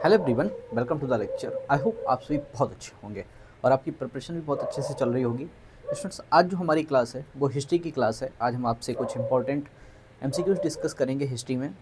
Hello everyone, welcome to the lecture. I hope आप सभी बहुत अच्छे होंगे और आपकी प्रिपरेशन भी बहुत अच्छे से चल रही होगी। स्टूडेंट्स, आज जो हमारी क्लास है वो हिस्ट्री की क्लास है। आज हम आपसे कुछ इंपॉर्टेंट एमसीक्यूज डिस्कस करेंगे हिस्ट्री में।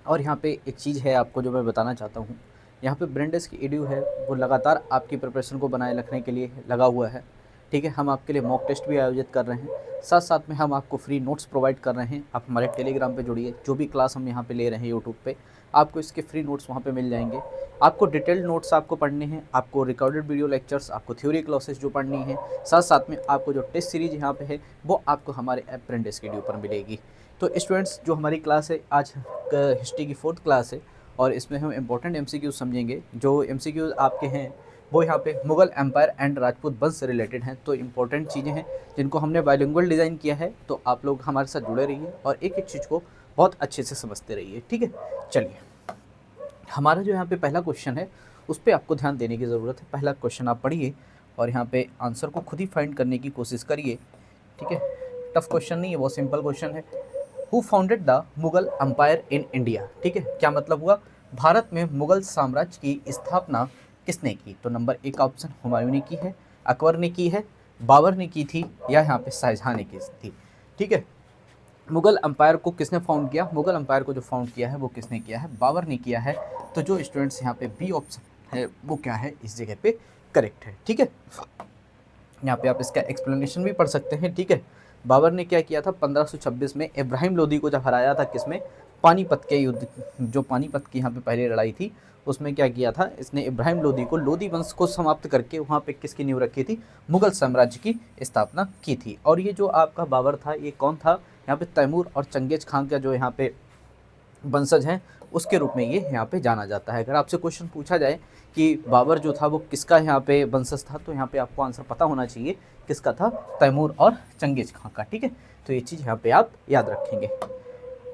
और यहाँ पे एक चीज़ है आपको जो मैं बताना चाहता हूँ। यहाँ पे ब्रेंडेस की एडू है वो लगातार आपकी प्रिपरेशन को बनाए रखने के लिए लगा हुआ है। ठीक है, हम आपके लिए मॉक टेस्ट भी आयोजित कर रहे हैं, साथ साथ में हम आपको फ्री नोट्स प्रोवाइड कर रहे हैं। आप हमारे टेलीग्राम पे जुड़िए, जो भी क्लास हम यहाँ पे ले रहे हैं यूट्यूब पे आपको इसके फ्री नोट्स वहाँ पे मिल जाएंगे। आपको डिटेल्ड नोट्स आपको पढ़ने हैं, आपको रिकॉर्डेड वीडियो लेक्चर्स, आपको थ्योरी क्लासेस जो पढ़नी है, साथ साथ में आपको जो टेस्ट सीरीज यहाँ पे है वो आपको हमारे ऐप ब्रेंडेस के ऊपर मिलेगी। तो स्टूडेंट्स, जो हमारी क्लास है आज हिस्ट्री की 4th क्लास है और इसमें हम इंपॉर्टेंट एमसीक्यूज समझेंगे। जो एमसीक्यूज आपके हैं वो यहाँ पे मुगल एम्पायर एंड राजपूत वंश से रिलेटेड हैं। तो इंपॉर्टेंट चीज़ें हैं जिनको हमने बाइलिंगुअल डिज़ाइन किया है। तो आप लोग हमारे साथ जुड़े रहिए और एक एक चीज़ को बहुत अच्छे से समझते रहिए। ठीक है, चलिए हमारा जो यहाँ पे पहला क्वेश्चन है उस पर आपको ध्यान देने की ज़रूरत है। पहला क्वेश्चन आप पढ़िए और यहाँ पे आंसर को खुद ही फाइंड करने की कोशिश करिए। ठीक है, टफ क्वेश्चन नहीं है, बहुत सिंपल क्वेश्चन है। Who founded the Mughal empire in India. ठीक है, क्या मतलब हुआ, भारत में मुगल साम्राज्य की स्थापना किसने की। तो नंबर 1 का ऑप्शन हुमायूं ने की है, अकबर ने की है, बाबर ने की थी या यहाँ पे शाहजहां ने की थी। ठीक है, मुगल एम्पायर को किसने फाउंड किया, मुगल एम्पायर को जो फाउंड किया है वो किसने किया है, बाबर ने किया है। तो जो स्टूडेंट्स यहाँ पे बी ऑप्शन है वो क्या है, इस जगह पे करेक्ट है। ठीक है, यहाँ पे आप इसका एक्सप्लेनेशन भी पढ़ सकते हैं। ठीक है, बाबर ने क्या किया था, 1526 में इब्राहिम लोदी को जब हराया था, किसमें, पानीपत के युद्ध, जो पानीपत की यहाँ पे पहली लड़ाई थी उसमें क्या किया था इसने, इब्राहिम लोदी को, लोदी वंश को समाप्त करके वहाँ पे किसकी नींव रखी थी, मुगल साम्राज्य की स्थापना की थी। और ये जो आपका बाबर था ये कौन था, यहाँ पे तैमूर और चंगेज खान का जो यहाँ पे वंशज हैं उसके रूप में ये यहाँ पे जाना जाता है। अगर आपसे क्वेश्चन पूछा जाए कि बाबर जो था वो किसका यहाँ पे वंशज था, तो यहाँ पे आपको आंसर पता होना चाहिए किसका था, तैमूर और चंगेज खान का। ठीक है, तो ये चीज़ यहाँ पे आप याद रखेंगे।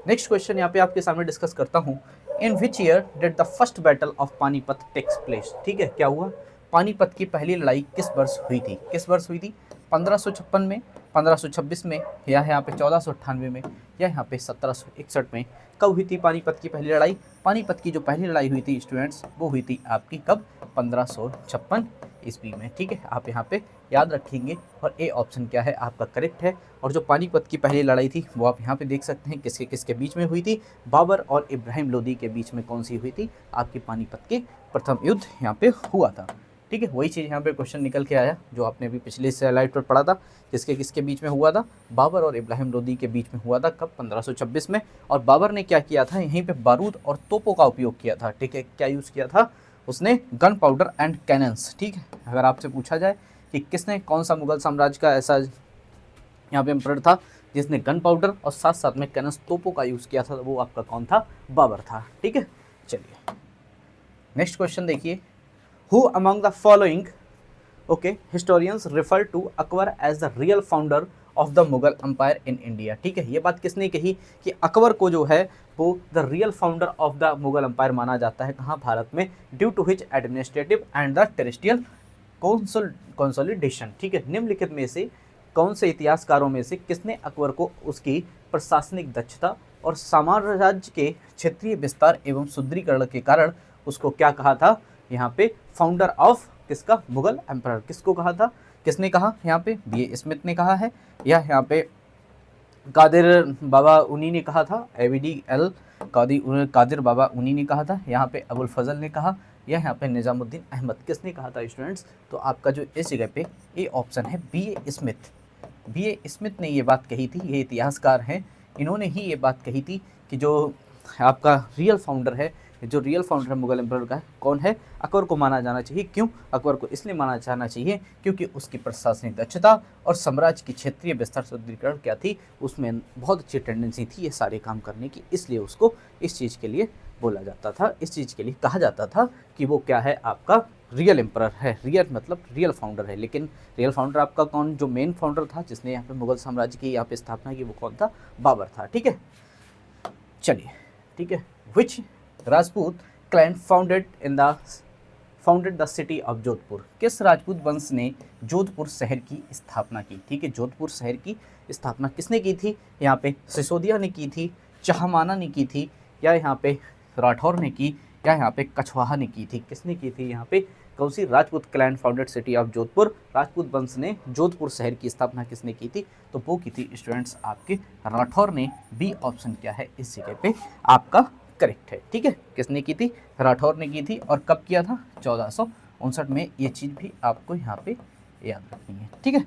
नेक्स्ट क्वेश्चन यहाँ पे आपके सामने डिस्कस करता हूँ। In which year did the first battle of Panipat takes place. ठीक है, क्या हुआ, पानीपत की पहली लड़ाई किस वर्ष हुई थी, किस वर्ष हुई थी, 1556 में, 1526 में, या यहाँ पे 1498 में, या यहाँ पे 1761 में। कब हुई थी पानीपत की पहली लड़ाई, पानीपत की जो पहली लड़ाई हुई थी स्टूडेंट्स वो हुई थी आपकी कब, 1556 ईस्वी में। ठीक है, आप यहाँ पे याद रखेंगे और ए ऑप्शन क्या है आपका करेक्ट है। और जो पानीपत की पहली लड़ाई थी वो आप यहाँ पे देख सकते हैं किसके किसके बीच में हुई थी, बाबर और इब्राहिम लोदी के बीच में कौन सी हुई थी, आपकी पानीपत के प्रथम युद्ध यहाँ पे हुआ था। ठीक है, वही चीज़ यहाँ पे क्वेश्चन निकल के आया जो आपने अभी पिछले स्लाइड पर पढ़ा था, किसके किसके बीच में हुआ था, बाबर और इब्राहिम लोदी के बीच में हुआ था कब, 1526 में। और बाबर ने क्या किया था, यहीं पे बारूद और तोपों का उपयोग किया था। ठीक है, क्या यूज़ किया था उसने, गन पाउडर एंड कैनन्स। ठीक है, अगर आपसे पूछा जाए कि किसने, कौन सा मुगल साम्राज्य का ऐसा यहाँ पे एम्परर था जिसने गन पाउडर और साथ साथ में कैनन्स तोपों का यूज़ किया था, वो आपका कौन था, बाबर था। ठीक है, चलिए नेक्स्ट क्वेश्चन देखिए। Who among the following okay historians refer to Akbar as the real founder of the Mughal empire in India. ठीक है, ये बात किसने कही कि अकबर को जो है वो the real founder of the Mughal empire माना जाता है, कहाँ, भारत में, due to his administrative and the terrestrial consolidation. ठीक है, निम्नलिखित में से कौन से इतिहासकारों में से किसने अकबर को उसकी प्रशासनिक दक्षता और साम्राज्य के क्षेत्रीय विस्तार एवं सुदृढ़ीकरण के कारण उसको क्या कहा था, यहाँ पे फाउंडर ऑफ किसका, मुगल एम्परर, किसको कहा था, किसने कहा, यहाँ पे बी स्मिथ ने कहा है, या यहाँ पे कादिर बाबा उन्हीं ने कहा था, ABDL कादिर बाबा उन्हीं ने कहा था, यहाँ पे अबुल फजल ने कहा, या यहाँ पे निजामुद्दीन अहमद, किसने कहा था स्टूडेंट्स। तो आपका जो इस जगह पे ए ऑप्शन है BA स्मिथ। BA स्मिथ ने ये बात कही थी, ये इतिहासकार हैं, इन्होंने ही ये बात कही थी कि जो आपका रियल फाउंडर है, जो रियल फाउंडर है मुगल एम्परर का कौन है, अकबर को माना जाना चाहिए। क्यों, अकबर को इसलिए माना जाना चाहिए क्योंकि उसकी प्रशासनिक दक्षता और साम्राज्य की क्षेत्रीय विस्तार सुदृढ़ीकरण क्या थी, उसमें बहुत अच्छी टेंडेंसी थी ये सारे काम करने की, इसलिए उसको इस चीज़ के लिए बोला जाता था, इस चीज़ के लिए कहा जाता था कि वो क्या है, आपका रियल एम्परर है। रियल मतलब रियल फाउंडर है, लेकिन रियल फाउंडर आपका कौन, जो मेन फाउंडर था जिसने यहाँ पे मुगल साम्राज्य की यहाँ पे स्थापना की, वो कौन था, बाबर था। ठीक है, चलिए ठीक है, which Rajput clan founded the city of Jodhpur. किस राजपूत वंश ने जोधपुर शहर की स्थापना की। ठीक है, जोधपुर शहर की स्थापना किसने की थी, यहाँ पे सिसोदिया ने की थी, चाहमाना ने की थी, या यहाँ पे राठौर ने की, या यहाँ पे कछवाहा ने की थी? किसने की थी यहाँ पे? कौन सी? Rajput clan founded city of Jodhpur. Rajput वंश ने जोधपुर शहर की स्थापना किसने की थी? तो वो की थी स्टूडेंट्स आपके राठौर ने। बी ऑप्शन क्या है इस जगह पे आपका करेक्ट है। ठीक है, किसने की थी? राठौर ने की थी। और कब किया था? 1459 में। ये चीज़ भी आपको यहाँ पे याद रखनी है। ठीक है,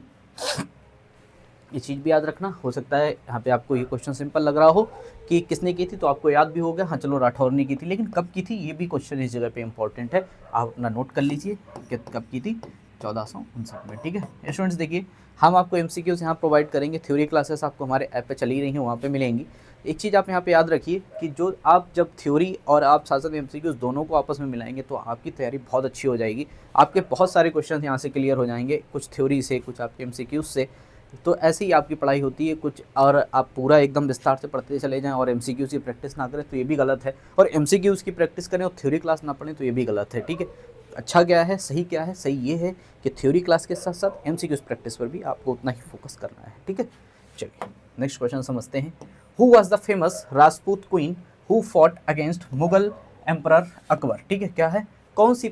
ये चीज़ भी याद रखना। हो सकता है यहाँ पे आपको ये क्वेश्चन सिंपल लग रहा हो कि किसने की थी, तो आपको याद भी हो गया, हाँ चलो राठौर ने की थी, लेकिन कब की थी ये भी क्वेश्चन इस जगह पे इंपॉर्टेंट है। आप अपना नोट कर लीजिए कि कब की थी? 1459 में। ठीक है स्टूडेंट्स, देखिए हम आपको MCQs यहाँ प्रोवाइड करेंगे। थ्योरी क्लासेस आपको हमारे ऐप पे चली रही हैं, वहाँ पे मिलेंगी। एक चीज़ आप यहाँ पे याद रखिए कि जो आप जब थ्योरी और आप साथ साथ MCQs दोनों को आपस में मिलाएंगे तो आपकी तैयारी बहुत अच्छी हो जाएगी। आपके बहुत सारे क्वेश्चन यहाँ से क्लियर हो जाएंगे, कुछ थ्योरी से, कुछ आपके MCQs से। तो ऐसे ही आपकी पढ़ाई होती है कुछ, और आप पूरा एकदम विस्तार से पढ़ते चले जाएं और MCQs की प्रैक्टिस ना करें तो ये भी गलत है, और MCQs की प्रैक्टिस करें और थ्योरी क्लास ना पढ़ें तो ये भी गलत है। ठीक है, अच्छा क्या है, सही क्या है? सही ये है कि थ्योरी क्लास के साथ साथ MCQs प्रैक्टिस पर भी आपको उतना ही फोकस करना है। ठीक है, चलिए नेक्स्ट क्वेश्चन समझते हैं। Who was the famous Rajput queen who fought against Mughal emperor Akbar? ठीक है, क्या है? कौन सी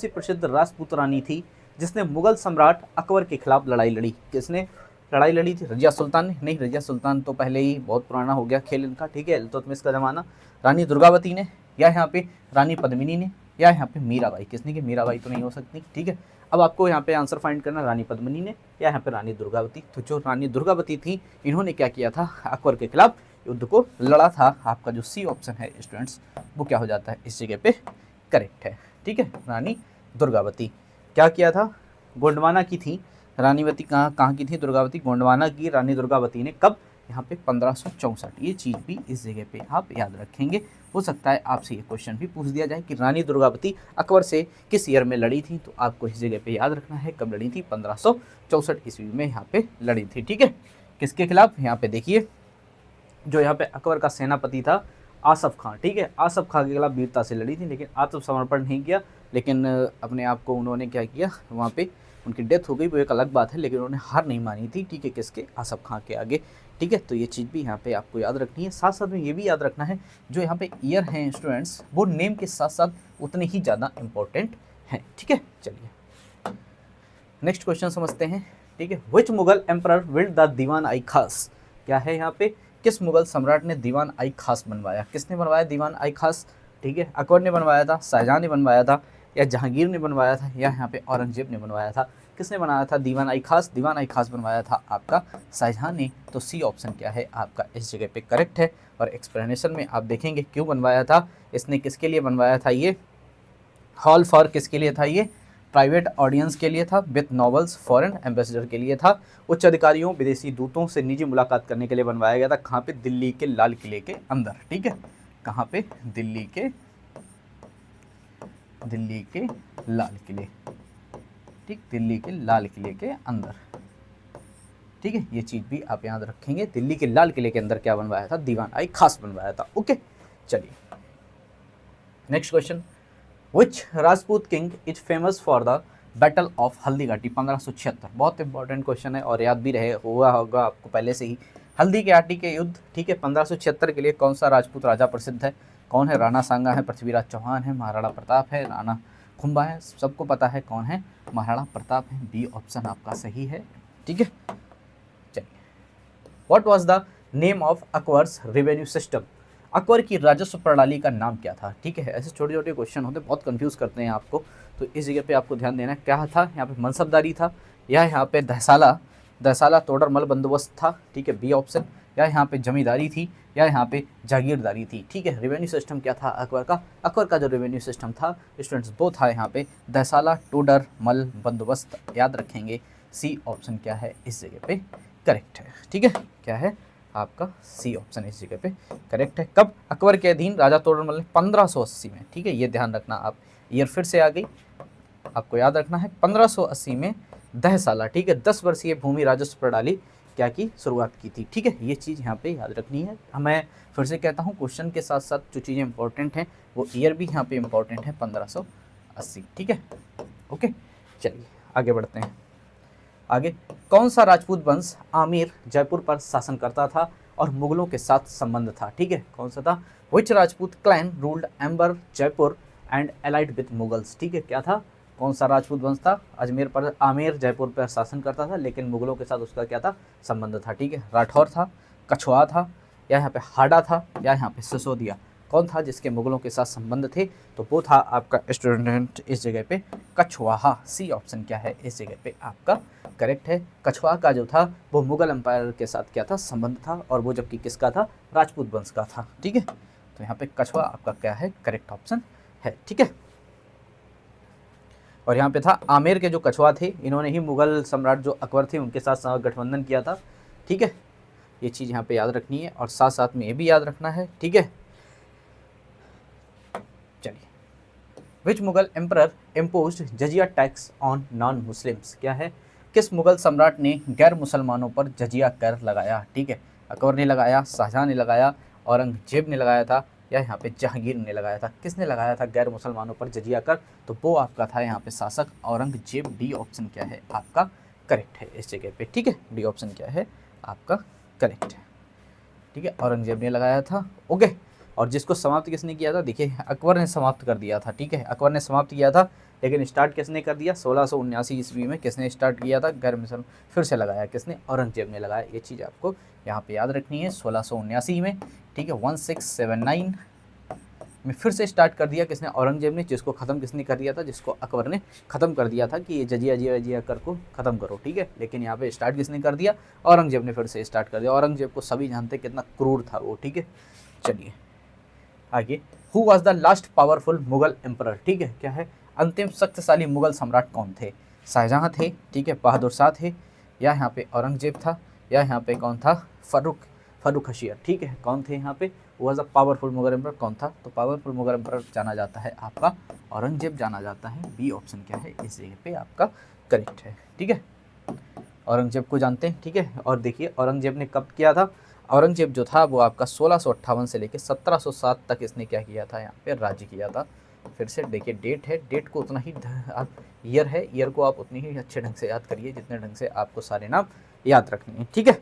प्रसिद्ध राजपूत रानी थी जिसने मुगल सम्राट अकबर के खिलाफ लड़ाई लड़ी? किसने लड़ाई लड़ी थी? रजिया सुल्तान ने? नहीं, रजिया सुल्तान तो पहले ही बहुत पुराना हो गया खेल इनका। ठीक है, इल्तुतमिश का ज़माना। रानी दुर्गावती ने, या यहाँ पे रानी पद्मिनी ने, या यहाँ पे मीराबाई? किसने की? मीराबाई तो नहीं हो सकती। ठीक है, अब आपको यहाँ पे आंसर फाइंड करना, रानी पद्मिनी ने या यहाँ पे रानी दुर्गावती। तो जो रानी दुर्गावती थी, इन्होंने क्या किया था? अकबर के खिलाफ युद्ध को लड़ा था। आपका जो सी ऑप्शन है स्टूडेंट्स, वो क्या हो जाता है इस जगह पे? करेक्ट है। ठीक है, रानी दुर्गावती। क्या किया था? गोंडवाना की थी रानीवती। कहाँ की थी? दुर्गावती गोंडवाना की रानी दुर्गावती ने। कब? यहाँ पे 1564। ये चीज़ भी इस जगह पे आप याद रखेंगे। हो सकता है आपसे ये क्वेश्चन भी पूछ दिया जाए कि रानी दुर्गावती अकबर से किस ईयर में लड़ी थी, तो आपको इस जगह पे याद रखना है कब लड़ी थी? 1564 ईस्वी में यहाँ पे लड़ी थी। ठीक है, किसके खिलाफ? यहाँ पे देखिए, जो यहाँ पे अकबर का सेनापति था आसफ खां। ठीक है, आसफ खां के खिलाफ वीरता से लड़ी थी, लेकिन आत्मसमर्पण नहीं किया, लेकिन अपने आप को उन्होंने क्या किया, वहाँ पे उनकी डेथ हो गई, वो एक अलग बात है, लेकिन उन्होंने हार नहीं मानी थी। ठीक है, किसके? आसफ खां के आगे। ठीक है, तो ये चीज़ भी यहाँ पे आपको याद रखनी है। साथ साथ में ये भी याद रखना है, जो यहाँ पे ईयर हैं स्टूडेंट्स, वो नेम के साथ साथ उतने ही ज़्यादा इंपॉर्टेंट हैं। ठीक है, चलिए नेक्स्ट क्वेश्चन समझते हैं। ठीक है, विच मुगल एम्परर बिल्ड द दीवान आई खास? क्या है यहाँ पे? किस मुगल सम्राट ने दीवान आई खास बनवाया? किसने बनवाया दीवान आई खास? ठीक है, अकबर ने बनवाया था, शाहजहां ने बनवाया था, या जहांगीर ने बनवाया था, या यहाँ पे औरंगजेब ने बनवाया था? किसने बनाया था दीवान आई खास? दीवान आई खास बनवाया था आपका शाहजहां ने। तो सी ऑप्शन क्या है आपका इस जगह पे करेक्ट है। और एक्सप्लेनेशन में आप देखेंगे क्यों बनवाया था इसने, किसके लिए बनवाया था ये हॉल फॉर, किसके लिए था ये? प्राइवेट ऑडियंस के लिए था, विथ नॉवेल्स, फॉरेन एम्बेसडर के लिए था, उच्च अधिकारियों, विदेशी दूतों से निजी मुलाकात करने के लिए बनवाया गया था। कहाँ पे? दिल्ली के लाल किले के अंदर। ठीक है, कहाँ पे? दिल्ली के लाल किले। ठीक, दिल्ली के लाल किले के अंदर। ठीक है, ये चीज़ भी आप याद रखेंगे, दिल्ली के लाल किले के अंदर क्या बनवाया था? दीवान आई खास बनवाया था। ओके, चलिए next question. Which Rajput king is famous for the battle of Haldighati? 1576। बहुत इंपॉर्टेंट क्वेश्चन है और याद भी रहे हुआ होगा आपको पहले से ही। हल्दी घाटी के युद्ध, ठीक है, 1576 के लिए कौन सा राजपूत राजा प्रसिद्ध है? कौन है? राणा सांगा है, पृथ्वीराज चौहान है, महाराणा प्रताप है, राणा खुम्बा है? सबको पता है कौन है, महाराणा प्रताप है। बी ऑप्शन आपका सही है। ठीक है, चलिए what was the name of Akbar's revenue system? Akbar की राजस्व प्रणाली का नाम क्या था? ठीक है, ऐसे छोटे छोटे क्वेश्चन होते हैं, बहुत कंफ्यूज करते हैं आपको, तो इस जगह पे आपको ध्यान देना है। क्या था यहाँ पे? मनसबदारी था, या यहाँ पे दहसाला तोड़रमल बंदोबस्त था? ठीक है, बी ऑप्शन। या यहाँ पे जमींदारी थी, या यहाँ पे जागीरदारी थी? ठीक है, रेवेन्यू सिस्टम क्या था अकबर का? अकबर का जो रेवेन्यू सिस्टम था स्टूडेंट्स, वो था यहाँ पे दहसाला टोडरमल बंदोबस्त। याद रखेंगे, सी ऑप्शन क्या है इस जगह पे करेक्ट है। ठीक है, क्या है आपका? सी ऑप्शन इस जगह पे करेक्ट है। कब अकबर के अधीन राजा तोड़रमल ने? 1580 में। ठीक है, ये ध्यान रखना आप, ईयर फिर से आ गई, आपको याद रखना है 1580 में दहसाला, ठीक है, 10 वर्षीय भूमि राजस्व प्रणाली क्या की शुरुआत की थी। ठीक है, ये चीज़ यहाँ पे याद रखनी है। मैं फिर से कहता हूँ, क्वेश्चन के साथ साथ जो चीज़ें इंपॉर्टेंट हैं वो ईयर भी यहाँ पे इंपॉर्टेंट है, 1580। ठीक है, ओके, चलिए आगे बढ़ते हैं। आगे, कौन सा राजपूत वंश आमेर जयपुर पर शासन करता था और मुगलों के साथ संबंध था। ठीक है, कौन सा था? Which Rajput clan ruled Amber Jaipur and allied with Mughals. ठीक है, क्या था? कौन सा राजपूत वंश था? अजमेर पर, आमेर जयपुर पर शासन करता था, लेकिन मुगलों के साथ उसका क्या था? संबंध था। ठीक है, राठौर था, कछुआ था, या यहाँ पे हाडा था, या यहाँ पे सिसोदिया। कौन था जिसके मुगलों के साथ संबंध थे? तो वो था आपका स्टूडेंट इस जगह पे कछवाहा। सी ऑप्शन क्या है इस जगह पे आपका करेक्ट है। कछवाहा का जो था वो मुगल एम्पायर के साथ क्या था? संबंध था, और वो जबकि किसका था? राजपूत वंश का था। ठीक है, तो यहाँ पे कछवा आपका क्या है? करेक्ट ऑप्शन है। ठीक है, और यहाँ पे था आमेर के जो कछवा थे, इन्होंने ही मुगल सम्राट जो अकबर थे उनके साथ गठबंधन किया था। ठीक है, ये चीज़ यहाँ पे याद रखनी है, और साथ साथ में ये भी याद रखना है। ठीक है, चलिए, which Mughal emperor imposed jizya tax on non Muslims. क्या है? किस मुगल सम्राट ने गैर मुसलमानों पर जजिया कर लगाया? ठीक है, अकबर ने लगाया, शाहजहां ने लगाया, औरंगजेब ने लगाया था, या यहाँ पे जहांगीर ने लगाया था? किसने लगाया था गैर मुसलमानों पर जजिया कर? तो वो आपका था यहाँ पे शासक औरंगजेब। डी ऑप्शन क्या है आपका करेक्ट है इस जगह पे। ठीक है, डी ऑप्शन क्या है आपका करेक्ट है। ठीक है, औरंगजेब ने लगाया था। ओके, और जिसको समाप्त किसने किया था? देखिए, अकबर ने समाप्त कर दिया था। ठीक है, अकबर ने समाप्त किया था, लेकिन स्टार्ट किसने कर दिया? 1679 ईस्वी में किसने स्टार्ट किया था? गैर मुसलमान फिर से लगाया किसने? औरंगजेब ने लगाया। ये चीज़ आपको यहाँ पे याद रखनी है। 1679 में, ठीक है, 1679 में फिर से स्टार्ट कर दिया किसने? औरंगजेब ने। जिसको ख़त्म किसने कर दिया था? जिसको अकबर ने ख़त्म कर दिया था कि ये जजिया जिया कर को ख़त्म करो। ठीक है, लेकिन यहाँ पे स्टार्ट किसने कर दिया? औरंगजेब ने फिर से स्टार्ट कर दिया। औरंगजेब को सभी जानते कितना क्रूर था वो। ठीक है, चलिए आगे, who was the last powerful Mughal emperor. ठीक है, क्या है? अंतिम शक्तिशाली मुगल सम्राट कौन थे? शाहजहां थे, ठीक है, बहादुर शाह थे, या यहाँ पे औरंगजेब था, या यहाँ पे कौन था? फर्रुख हशियर। ठीक है, कौन थे यहाँ पे? Was a powerful Mughal emperor कौन था? तो पावरफुल मुगल एम्परर जाना जाता है आपका औरंगजेब जाना जाता है। बी ऑप्शन क्या है इस जगह पे आपका करेक्ट है। ठीक है, औरंगजेब को जानते हैं। ठीक है, और देखिए औरंगजेब ने कब किया था? औरंगजेब जो था वो आपका 1658 से लेकर 1707 तक इसने क्या किया था? यहाँ पे राज्य किया था। फिर से देखिए, डेट है, डेट को उतना ही आप, ईयर है, ईयर को आप उतनी ही अच्छे ढंग से याद करिए जितने ढंग से आपको सारे नाम याद रखने हैं। ठीक है,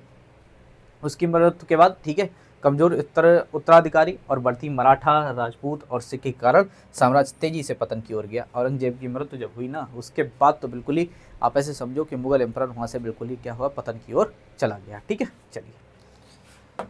उसकी मृत्यु के बाद, ठीक है, कमजोर उत्तराधिकारी और बढ़ती मराठा, राजपूत और सिख के कारण साम्राज्य तेजी से पतन की ओर गया। औरंगजेब की मृत्यु जब हुई ना, उसके बाद तो बिल्कुल ही आप ऐसे समझो कि मुगल एम्परर वहाँ से बिल्कुल ही क्या हुआ? पतन की ओर चला गया। ठीक है, चलिए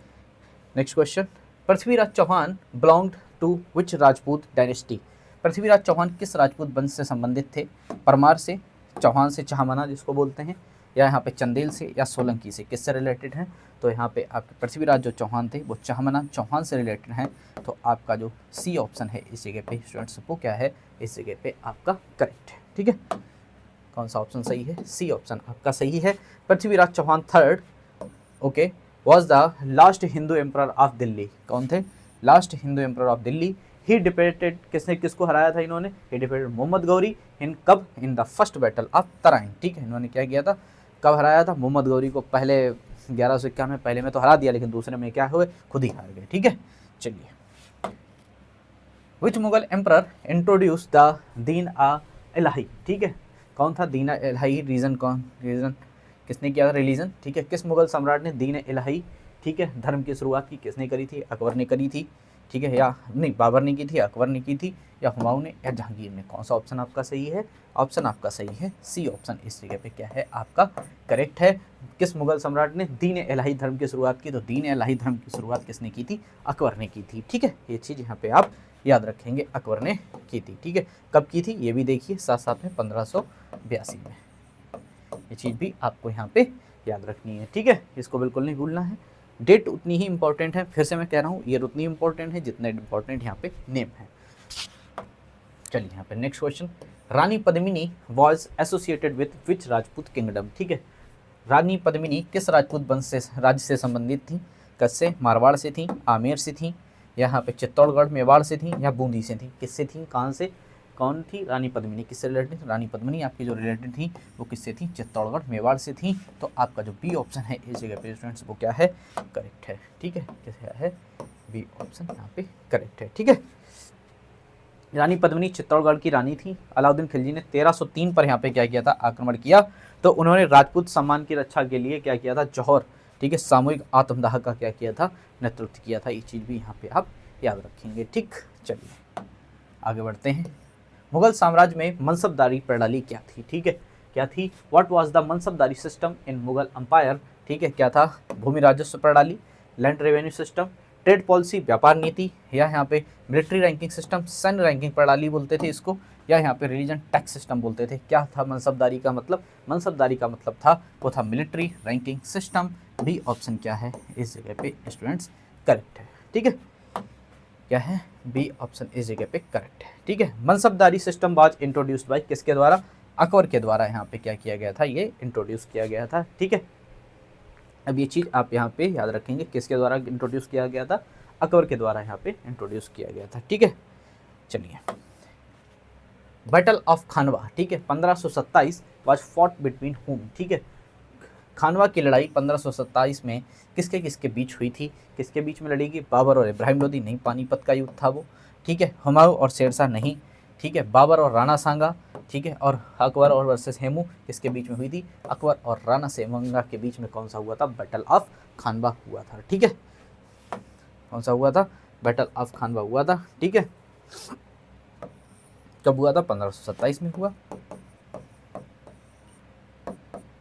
next question, Prithviraj Chauhan belonged to which Rajput dynasty. Prithviraj Chauhan किस राजपूत वंश से संबंधित थे? परमार से, चौहान से, चाहमना जिसको बोलते हैं, या यहाँ पे चंदेल से, या सोलंकी से, किससे रिलेटेड हैं? तो यहाँ पे आपके पृथ्वीराज जो चौहान थे वो चाहमना चौहान से रिलेटेड हैं। तो आपका जो सी ऑप्शन है इस जगह पे स्टूडेंट्स वो क्या है इस जगह पे आपका करेक्ट है। ठीक है, कौन सा ऑप्शन सही है? सी ऑप्शन आपका सही है। Prithviraj Chauhan third, okay, was the last Hindu emperor of Delhi. कौन थे? Last Hindu emperor of Delhi. He defeated, किसने किसको हराया था इन्होंने? He defeated Mohammad Ghori in कब? In the first battle of Tarain. ठीक है, इन्होंने क्या किया था? कब हराया था? मोहम्मद गौरी को पहले 1151 में पहले में तो हरा दिया, लेकिन दूसरे में क्या हुए? खुद ही हार गए। ठीक है, चलिए, which Mughal emperor introduce the दीन आ इलाही। ठीक है, कौन था दीन इलाही? रीजन कौन? रीजन किसने किया था? रिलीजन। ठीक है, किस मुगल सम्राट ने दीन इलाही, ठीक है, धर्म की शुरुआत की? किसने करी थी? अकबर ने करी थी। ठीक है, या नहीं, बाबर ने की थी, अकबर ने की थी, या हुमायूं ने, या जहांगीर ने? कौन सा ऑप्शन आपका सही है? ऑप्शन आपका सही है सी ऑप्शन इस जगह पे क्या है आपका करेक्ट है। किस मुगल सम्राट ने दीन इलाही धर्म की शुरुआत की? तो दीन इलाही धर्म की शुरुआत किसने की थी? अकबर ने की थी। ठीक है, ये चीज़ यहाँ पे आप याद रखेंगे, अकबर ने की थी। ठीक है, कब की थी ये भी देखिए, साथ साथ में 1582 में। ये चीज़ भी आपको यहाँ पे याद रखनी है। ठीक है, इसको बिल्कुल नहीं भूलना है। डेट उतनी ही इंपॉर्टेंट है, फिर से मैं कह रहा हूँ, ईयर उतनी इंपॉर्टेंट है जितना इंपॉर्टेंट यहाँ पे नेम है। चलिए यहाँ पे next question, Rani Padmini was associated with which Rajput kingdom. ठीक है, रानी पद्मिनी किस राजपूत वंश से, राज्य से संबंधित थी? किससे? मारवाड़ से थी, आमेर से थी, यहाँ पे चित्तौड़गढ़ मेवाड़ से थी, या बूंदी से थी? किससे थी? कहाँ से? कौन थी? रानी पद्मिनी किससे रिलेटेड? रानी पद्मिनी आपकी जो रिलेटेड थी वो किससे थी? चित्तौड़गढ़ मेवाड़ से थी। तो आपका जो बी ऑप्शन है इस जगह पे स्टूडेंट्स वो क्या है? करेक्ट है। ठीक है, क्या है? बी ऑप्शन यहाँ पे करेक्ट है। ठीक है, रानी पद्मिनी चित्तौड़गढ़ की रानी थी। अलाउद्दीन खिलजी ने 1303 पर यहाँ पे क्या किया था? आक्रमण किया। तो उन्होंने राजपूत सम्मान की रक्षा के लिए क्या किया था? जौहर ठीक है, सामूहिक आत्मदाह का क्या किया था, नेतृत्व किया था। ये चीज़ भी यहाँ पे आप याद रखेंगे। ठीक, चलिए आगे बढ़ते हैं। मुगल साम्राज्य में मनसबदारी प्रणाली क्या थी? ठीक है, क्या थी? What was the मनसबदारी system in Mughal umpire? ठीक है, क्या था? भूमि राजस्व प्रणाली, land revenue system, trade policy, व्यापार नीति, या यहाँ पे मिलिट्री रैंकिंग सिस्टम, सैन्य रैंकिंग प्रणाली बोलते थे इसको, या यहाँ पे रिलीजन टैक्स सिस्टम बोलते थे। क्या था मनसबदारी का मतलब? मनसबदारी का मतलब था वो था military ranking system. B option क्या है इस जगह पे स्टूडेंट्स करेक्ट है। ठीक है, क्या है? बी ऑप्शन इस जगह पे करेक्ट है। ठीक है, मनसबदारी सिस्टम वाज इंट्रोड्यूस्ड बाय किसके द्वारा? अकबर के द्वारा यहाँ पे क्या किया गया था? ये इंट्रोड्यूस किया गया था। ठीक है, अब ये चीज़ आप यहाँ पे याद रखेंगे, किसके द्वारा इंट्रोड्यूस किया गया था? अकबर के द्वारा यहाँ पे इंट्रोड्यूस किया गया था। ठीक है, चलिए बैटल ऑफ खानवा, ठीक है, 1527 वाज फॉट बिटवीन हुम। ठीक है, खानवा की लड़ाई 1527 में किसके किसके बीच हुई थी? किसके बीच में लड़ी गई? बाबर और इब्राहिम लोदी नहीं, पानीपत का युद्ध था वो। ठीक है, हुमायूं और शेरशाह नहीं। ठीक है, बाबर और राणा सांगा। ठीक है, और अकबर और वर्सेस हेमू किसके बीच में हुई थी? अकबर और राणा सेमंगा के बीच में कौन सा हुआ था? बैटल ऑफ खानवा हुआ था। ठीक है, कौन सा हुआ था? बैटल ऑफ खानवा हुआ था। ठीक है, कब हुआ था? 1527 में हुआ।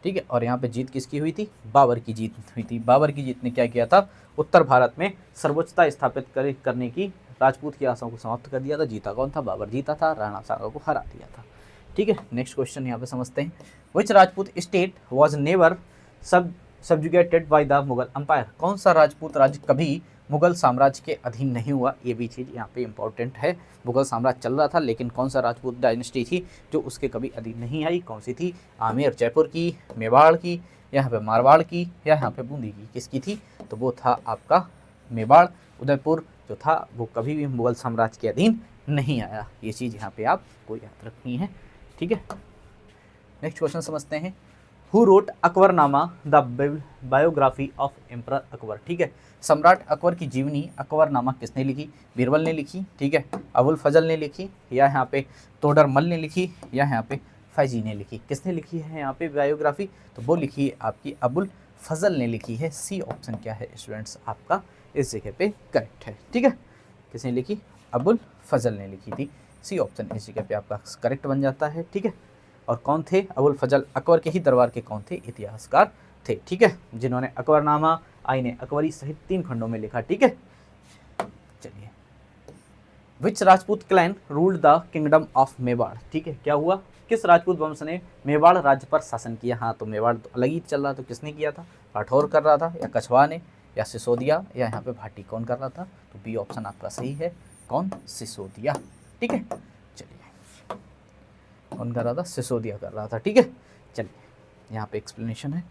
ठीक है, और यहाँ पे जीत किसकी हुई थी? बाबर की जीत हुई थी। बाबर की जीत ने क्या किया था? उत्तर भारत में सर्वोच्चता स्थापित करने की राजपूत की आशाओं को समाप्त कर दिया था। जीता कौन था? बाबर जीता था, राणा सांगा को हरा दिया था। ठीक है, नेक्स्ट क्वेश्चन यहाँ पे समझते हैं। Which Rajput state was never subjugated by the Mughal empire? कौन सा राजपूत राज्य कभी मुगल साम्राज्य के अधीन नहीं हुआ? ये भी चीज़ यहाँ पे इंपॉर्टेंट है। मुगल साम्राज्य चल रहा था, लेकिन कौन सा राजपूत डायनेस्टी थी जो उसके कभी अधीन नहीं आई? कौन सी थी? आमेर जयपुर की, मेवाड़ की, यहाँ पे मारवाड़ की, या यहाँ पे बूंदी की? किसकी थी? तो वो था आपका मेवाड़। उदयपुर जो था वो कभी भी मुगल साम्राज्य के अधीन नहीं आया। ये चीज़ यहाँ पे आपको याद रखनी है। ठीक है, नेक्स्ट क्वेश्चन समझते हैं। Who wrote Akbarnama the biography of emperor Akbar? ठीक है, सम्राट अकबर की जीवनी अकबरनामा किसने लिखी? बीरबल ने लिखी। ठीक है, अबुल फजल ने लिखी, या यहाँ पे तोडरमल ने लिखी, या यहाँ पे फैजी ने लिखी? किसने लिखी है यहाँ पे बायोग्राफी? तो वो लिखी है आपकी अबुल फजल ने लिखी है। सी ऑप्शन क्या है स्टूडेंट्स आपका इस जगह पे करेक्ट है। ठीक है, किसने लिखी? अबुल फजल ने लिखी थी। सी ऑप्शन इस जगह पे आपका करेक्ट बन जाता है। ठीक है, और कौन थे? अबुल फजल अकबर के ही दरबार के कौन थे? इतिहासकार थे। ठीक है, जिन्होंने अकबरनामा आईने अकबरी सहित 3 खंडों में लिखा। ठीक है, चलिए which Rajput clan ruled the kingdom of Mewar? ठीक है, क्या हुआ? किस राजपूत वंश ने मेवाड़ राज्य पर शासन किया? हाँ, तो मेवाड़ तो अलग ही चल रहा, तो किसने किया था? राठौर कर रहा था, या कछवा ने, या सिसोदिया, या यहाँ पे भाटी? कौन कर रहा था? तो बी ऑप्शन आपका सही है। कौन? सिसोदिया। ठीक है, चलिए कौन कर रहा था? सिसोदिया कर रहा था। ठीक है, चलिए यहाँ पे एक्सप्लेनेशन है।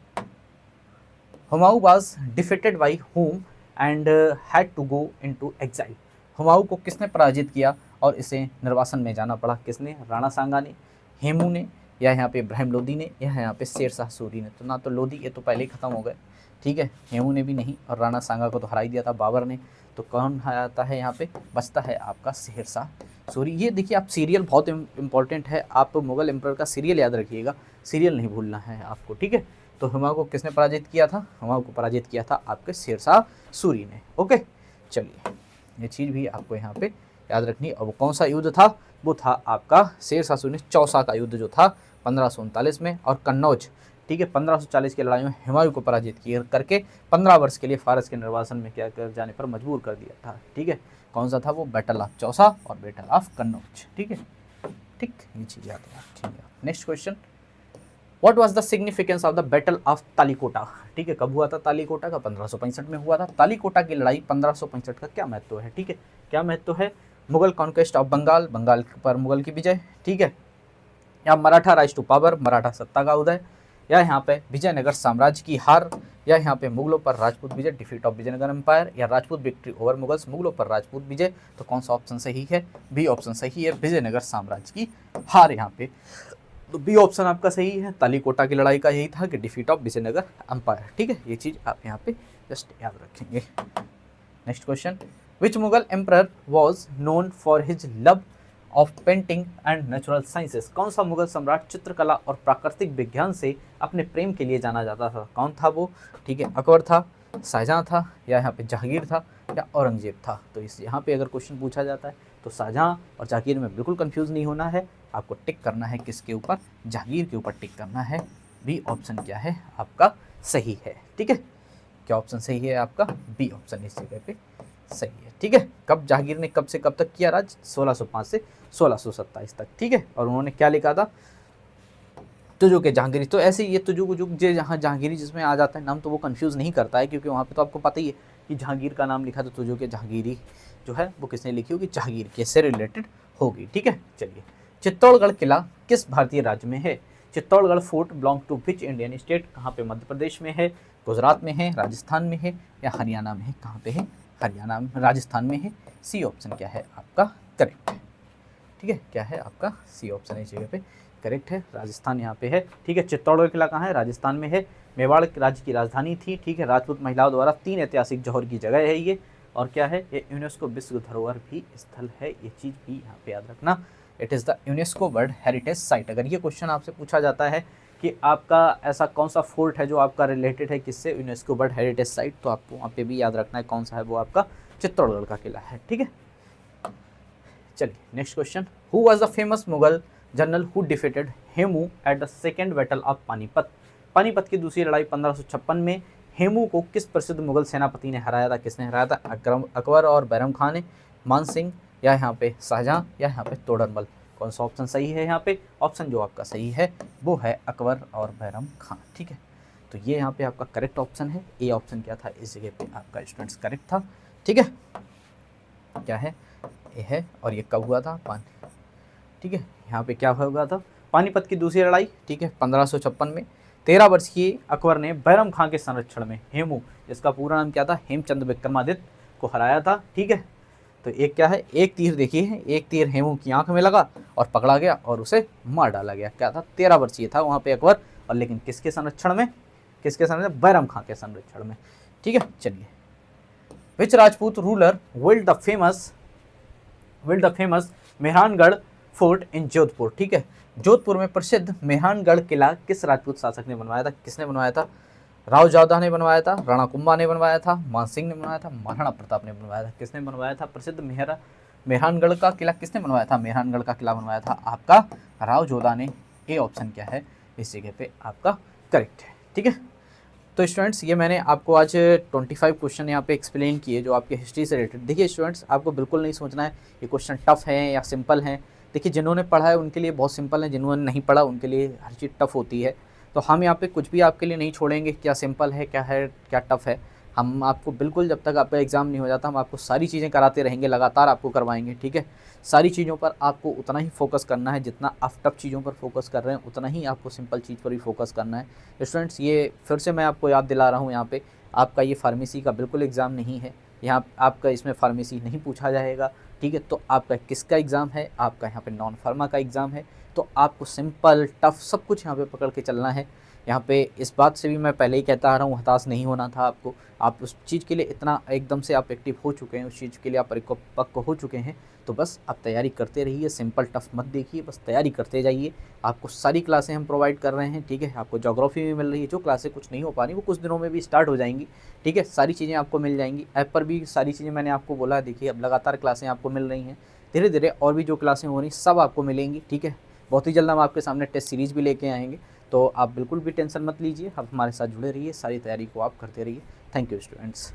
Humayun was defeated by home and had to go into exile? Humayun को किसने पराजित किया और इसे निर्वासन में जाना पड़ा? किसने? राणा सांगा ने, हेमू ने, या यहाँ पे इब्राहिम लोदी ने, या यहाँ पे शेरशाह सूरी ने? तो ना तो लोदी, ये तो पहले ही खत्म हो गए। ठीक है, हेमू ने भी नहीं, और राणा सांगा को तो हरा ही दिया था बाबर ने। तो कौन आता है यहाँ पे? बचता है आपका शेरशाह सूरी। ये देखिए आप, सीरियल बहुत इंपॉर्टेंट है, आप मुगल एम्परर का सीरियल याद रखिएगा, सीरियल नहीं भूलना है आपको। ठीक है, तो हुमायूं को किसने पराजित किया था? हुमायूं को पराजित किया था आपके शेरशाह सूरी ने। ओके, चलिए ये चीज़ भी आपको यहाँ पे याद रखनी है। और वो कौन सा युद्ध था? वो था आपका शेरशाह सूरी ने चौसा का युद्ध जो था 1539 में, और कन्नौज। ठीक है, 1540 की लड़ाई में हुमायूं को पराजित किए करके 15 वर्ष के लिए फारस के निर्वासन में क्या कर जाने पर मजबूर कर दिया था। ठीक है, कौन सा था वो? बैटल ऑफ चौसा और बैटल ऑफ कन्नौज। ठीक है, ठीक, ये चीज़ याद है। ठीक है, next question. What was the significance of the battle of Talikota? ठीक है, कब हुआ था तालीकोटा का? 1565 में हुआ था। तालीकोटा की लड़ाई 1565 का क्या महत्व है? ठीक है, क्या महत्व है? मुगल कॉन्क्वेस्ट ऑफ बंगाल, बंगाल पर मुगल की विजय। ठीक है, या Maratha rise to power, Maratha सत्ता का उदय, या यहाँ पे विजयनगर साम्राज्य की हार, या यहाँ पे मुगलों पर राजपूत विजय, डिफीट ऑफ विजयनगर एम्पायर, या राजपूत विक्ट्री ओवर मुगल्स, मुगलों पर राजपूत विजय? तो कौन सा ऑप्शन सही है? बी ऑप्शन सही है, विजयनगर साम्राज्य की हार यहाँ पे। तो बी ऑप्शन आपका सही है। तालीकोटा की लड़ाई का यही था कि डिफीट ऑफ विजयनगर एम्पायर। ठीक है, ये चीज़ आप यहाँ पे जस्ट याद रखेंगे। Next question. Which Mughal emperor was known for his love of painting and natural sciences. कौन सा मुगल सम्राट चित्रकला और प्राकृतिक विज्ञान से अपने प्रेम के लिए जाना जाता था? कौन था वो? ठीक है, अकबर था, शाहजहाँ था, या यहाँ पे जहांगीर था, या औरंगजेब था? तो इस यहाँ पे अगर क्वेश्चन पूछा जाता है तो शाहजहाँ और जहांगीर में बिल्कुल कंफ्यूज नहीं होना है, आपको टिक करना है किसके ऊपर? जहांगीर के ऊपर टिक करना है। बी ऑप्शन क्या है आपका सही है। ठीक है, क्या ऑप्शन सही है आपका? बी ऑप्शन इस जगह पे सही है। ठीक है, कब जहांगीर ने कब से कब तक किया राज? 1605 से 1627 तक। ठीक है, और उन्होंने क्या लिखा था? तुजुक जहांगीरी। तो ऐसे ये तुजुक उजुक जो जहाँ जहांगीरी जिसमें आ जाता है नाम, तो वो कंफ्यूज नहीं करता है, क्योंकि वहाँ पे तो आपको पता ही है कि जहांगीर का नाम लिखा, तो तुजुक जहांगीरी जो है वो किसने लिखी होगी? जहांगीर के से रिलेटेड होगी। ठीक है, चलिए, चित्तौड़गढ़ किला किस भारतीय राज्य में है? Chittorgarh fort belong to which Indian state? कहाँ पे? मध्य प्रदेश में है, गुजरात में है, राजस्थान में है, या हरियाणा में है? कहाँ पे है? हरियाणा में, राजस्थान में है। सी ऑप्शन क्या है आपका करेक्ट है। ठीक है, क्या है आपका? सी ऑप्शन इस जगह पे करेक्ट है, राजस्थान यहाँ पे है। ठीक है, चित्तौड़गढ़ किला कहाँ है? राजस्थान में है। मेवाड़ राज्य की राजधानी थी। ठीक है, राजपूत महिलाओं द्वारा 3 ऐतिहासिक जौहर की जगह है ये, और क्या है ये? यूनेस्को विश्व धरोहर भी स्थल है। ये चीज़ भी यहाँ पे याद रखना, it is the UNESCO world heritage site. अगर ये क्वेश्चन आपसे पूछा जाता है कि आपका ऐसा कौन सा फोर्ट है जो आपका रिलेटेड है किससे? यूनेस्को वर्ल्ड हेरिटेज साइट, तो आपको वहाँ पे भी याद रखना है कौन सा है वो आपका चित्तौड़गढ़ का किला है। ठीक है, चलिए next question. Who was the famous Mughal general who defeated Hemu at the second battle of Panipat? Panipat की दूसरी लड़ाई 1556 में हेमू को किस प्रसिद्ध मुगल सेनापति ने हराया था? किसने हराया था? अकबर और बैरम खान ने, मान सिंह, या यहाँ पे शाहजहाँ, या यहाँ पे तोडरमल? कौन सा ऑप्शन सही है यहाँ पे? ऑप्शन जो आपका सही है वो है अकबर और बैरम खान। ठीक है, तो ये यहाँ पे आपका करेक्ट ऑप्शन है। ए ऑप्शन क्या था इस जगह पे आपका स्टूडेंट्स? करेक्ट था। ठीक है, क्या है? ए है। और ये कब हुआ था? ठीक है, यहाँ पे क्या हुआ था? पानीपत की दूसरी लड़ाई। ठीक है, 1556 में 13 वर्षीय अकबर ने बैरम खां के संरक्षण में हेमू, जिसका पूरा नाम क्या था? हेमचंद विक्रमादित्य, को हराया था। ठीक है, तो एक क्या है? एक तीर देखिए, एक तीर हेमू की आंख में लगा और पकड़ा गया और उसे मार डाला गया। क्या था? 13 वर्षीय था वहाँ पे अकबर, और लेकिन किसके संरक्षण में? किसके संरक्षण? बैरम खां के संरक्षण में। ठीक है, चलिए, which Rajput ruler build the famous Mehrangarh fort in Jodhpur? ठीक है, जोधपुर में प्रसिद्ध मेहरानगढ़ किला किस राजपूत शासक ने बनवाया था? किसने बनवाया था? राव जावदा ने बनवाया था, राणा कुंभा ने बनवाया था, मान सिंह ने बनवाया था, महाराणा प्रताप ने बनवाया था? किसने बनवाया था? प्रसिद्ध मेहरानगढ़ का किला किसने बनवाया था? मेहरानगढ़ का किला बनवाया था आपका राव जोधा ने। ए ऑप्शन क्या है इस जगह पे आपका करेक्ट है। ठीक है, तो स्टूडेंट्स ये मैंने आपको आज 25 क्वेश्चन यहाँ पे एक्सप्लेन किए जो आपके हिस्ट्री से रिलेटेड। देखिए स्टूडेंट्स, आपको बिल्कुल नहीं सोचना है ये क्वेश्चन टफ है या सिंपल है। देखिए, जिन्होंने पढ़ा है उनके लिए बहुत सिंपल है, जिन्होंने नहीं पढ़ा उनके लिए हर चीज़ टफ होती है। तो हम यहाँ पे कुछ भी आपके लिए नहीं छोड़ेंगे, क्या सिंपल है, क्या टफ है। हम आपको बिल्कुल, जब तक आपका एग्ज़ाम नहीं हो जाता, हम आपको सारी चीज़ें कराते रहेंगे, लगातार आपको करवाएंगे। ठीक है, सारी चीज़ों पर आपको उतना ही फोकस करना है जितना आप टफ चीज़ों पर फोकस कर रहे हैं, उतना ही आपको सिंपल चीज़ पर भी फोकस करना है। स्टूडेंट्स, ये फिर से मैं आपको याद दिला रहा हूँ, यहाँ पे आपका ये फार्मेसी का बिल्कुल एग्ज़ाम नहीं है। यहाँ आपका इसमें फार्मेसी नहीं पूछा जाएगा। ठीक है, तो आपका किसका एग्ज़ाम है? आपका यहाँ पे नॉन फार्मा का एग्ज़ाम है। तो आपको सिंपल टफ सब कुछ यहाँ पे पकड़ के चलना है। यहाँ पे इस बात से भी मैं पहले ही कहता आ रहा हूँ, हताश नहीं होना था आपको। आप उस चीज़ के लिए इतना एकदम से आप एक्टिव हो चुके हैं, उस चीज़ के लिए आप परिपक्व हो चुके हैं, तो बस आप तैयारी करते रहिए। सिंपल टफ मत देखिए, बस तैयारी करते जाइए। आपको सारी क्लासें हम प्रोवाइड कर रहे हैं। ठीक है, आपको ज्योग्राफी भी मिल रही है, जो क्लासें कुछ नहीं हो पा रही वो कुछ दिनों में भी स्टार्ट हो जाएंगी। ठीक है, सारी चीज़ें आपको मिल जाएंगी। ऐप पर भी सारी चीज़ें मैंने आपको बोला है। देखिए, अब लगातार क्लासें आपको मिल रही हैं, धीरे धीरे और भी जो क्लासें हो रही सब आपको मिलेंगी। ठीक है, बहुत ही जल्द हम आपके सामने टेस्ट सीरीज़ भी लेके आएंगे, तो आप बिल्कुल भी टेंशन मत लीजिए। आप हमारे साथ जुड़े रहिए, सारी तैयारी को आप करते रहिए। Thank you students.